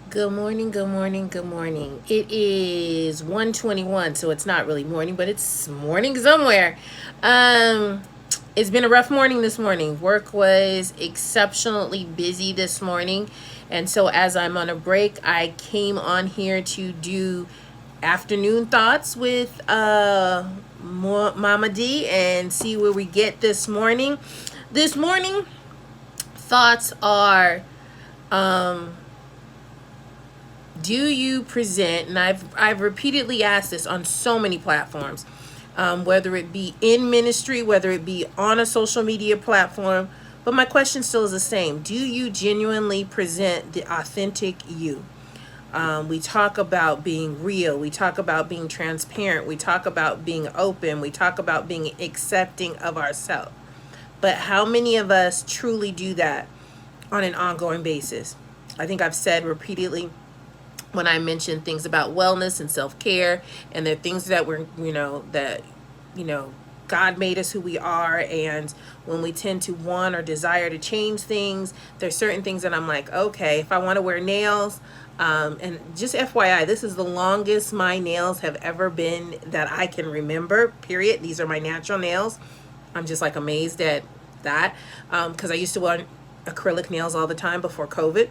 Good morning, good morning, good morning. It is 1:21, so it's not really morning, but it's morning somewhere. Um it's been a rough morning this morning. Work was exceptionally busy this morning, and so as I'm on a break, I came on here to do afternoon thoughts with Mama D and see where we get this morning. This morning thoughts are do you present, and I've repeatedly asked this on so many platforms, whether it be in ministry, whether it be on a social media platform, but my question still is the same. Do you genuinely present the authentic you? We talk about being real, we talk about being transparent, we talk about being open, we talk about being accepting of ourselves, but how many of us truly do that on an ongoing basis? I think I've said repeatedly, when I mention things about wellness and self-care, and they're things that you know God made us who we are, and when we tend to want or desire to change things, there's certain things that I'm like, okay, if I want to wear nails, and just FYI, this is the longest my nails have ever been that I can remember, period. These are my natural nails. I'm just like amazed at that, because I used to wear acrylic nails all the time before COVID.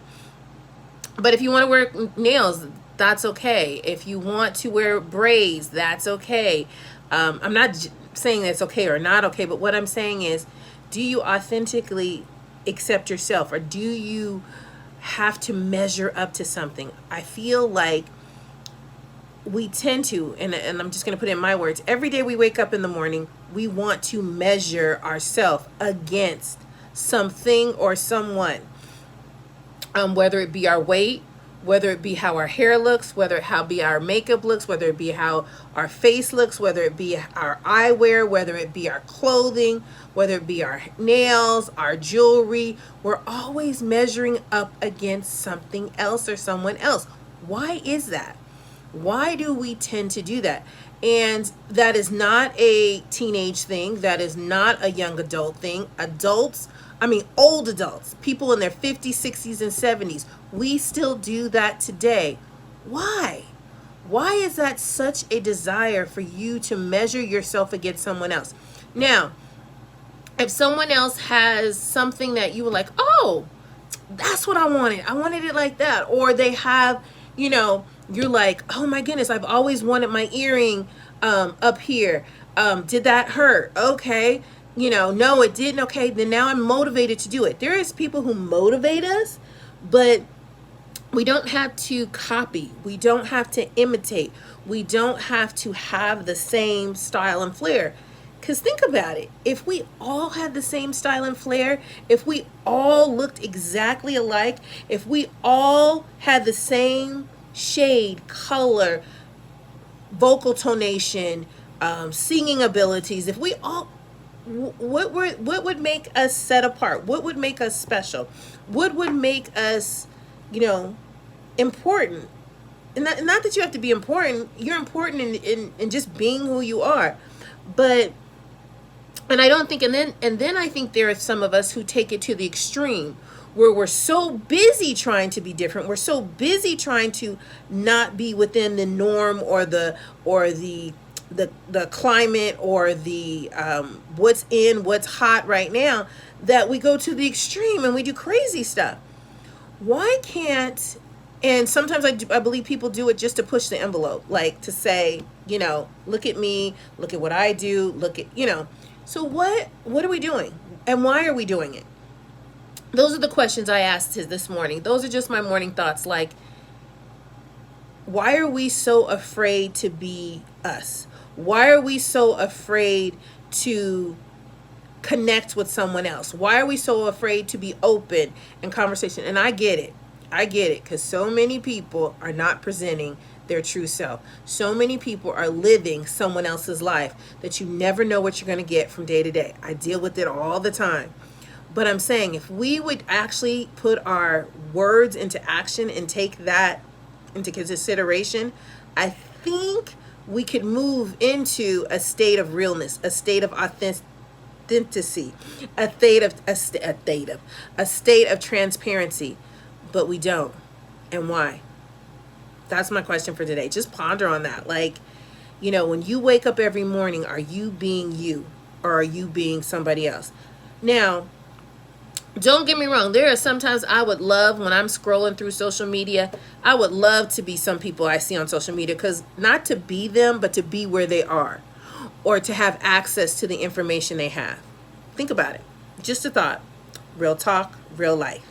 But if you want to wear nails, that's okay. If you want to wear braids, that's okay. I'm not saying that's okay or not okay, but what I'm saying is, do you authentically accept yourself, or do you have to measure up to something? I feel like we tend to, and I'm just going to put it in my words, every day we wake up in the morning, we want to measure ourselves against something or someone, whether it be our weight, whether it be how our hair looks, whether it how be our makeup looks, whether it be how our face looks, whether it be our eyewear, whether it be our clothing, whether it be our nails, our jewelry. We're always measuring up against something else or someone else. Why is that? Why do we tend to do that? And that is not a teenage thing. That is not a young adult thing. Adults, I mean, old adults, people in their 50s, 60s, and 70s, we still do that today. Why? Why is that such a desire for you to measure yourself against someone else? Now, if someone else has something that you were like, oh, that's what I wanted. I wanted it like that. Or they have, you're like, oh my goodness, I've always wanted my earring up here. Did that hurt? Okay. No, it didn't. Okay. Then now I'm motivated to do it. There is people who motivate us, but we don't have to copy. We don't have to imitate. We don't have to have the same style and flair. Because think about it. If we all had the same style and flair, if we all looked exactly alike, if we all had the same shade, color, vocal tonation, singing abilities, if we all, what would make us set apart? What would make us special? What would make us, you know, important? And not that you have to be important. You're important in just being who you are. But and I don't think and then I think there are some of us who take it to the extreme, where we're so busy trying to be different, we're so busy trying to not be within the norm, or the climate, or the what's hot right now, that we go to the extreme and we do crazy stuff. Why can't, and sometimes I believe people do it just to push the envelope, like to say, look at me, look at what I do, look at, so what are we doing, and why are we doing it? Those are the questions I asked this morning. Those are just my morning thoughts. Like, why are we so afraid to be us? Why are we so afraid to connect with someone else? Why are we so afraid to be open in conversation? And I get it. I get it, because so many people are not presenting their true self. So many people are living someone else's life that you never know what you're going to get from day to day. I deal with it all the time. But I'm saying, if we would actually put our words into action and take that into consideration, I think we could move into a state of realness, a state of authenticity, a state of transparency. But we don't. And why? That's my question for today. Just ponder on that. Like, when you wake up every morning, are you being you, or are you being somebody else? Now, don't get me wrong. There are sometimes I would love, when I'm scrolling through social media, I would love to be some people I see on social media, because not to be them, but to be where they are, or to have access to the information they have. Think about it. Just a thought. Real talk, real life.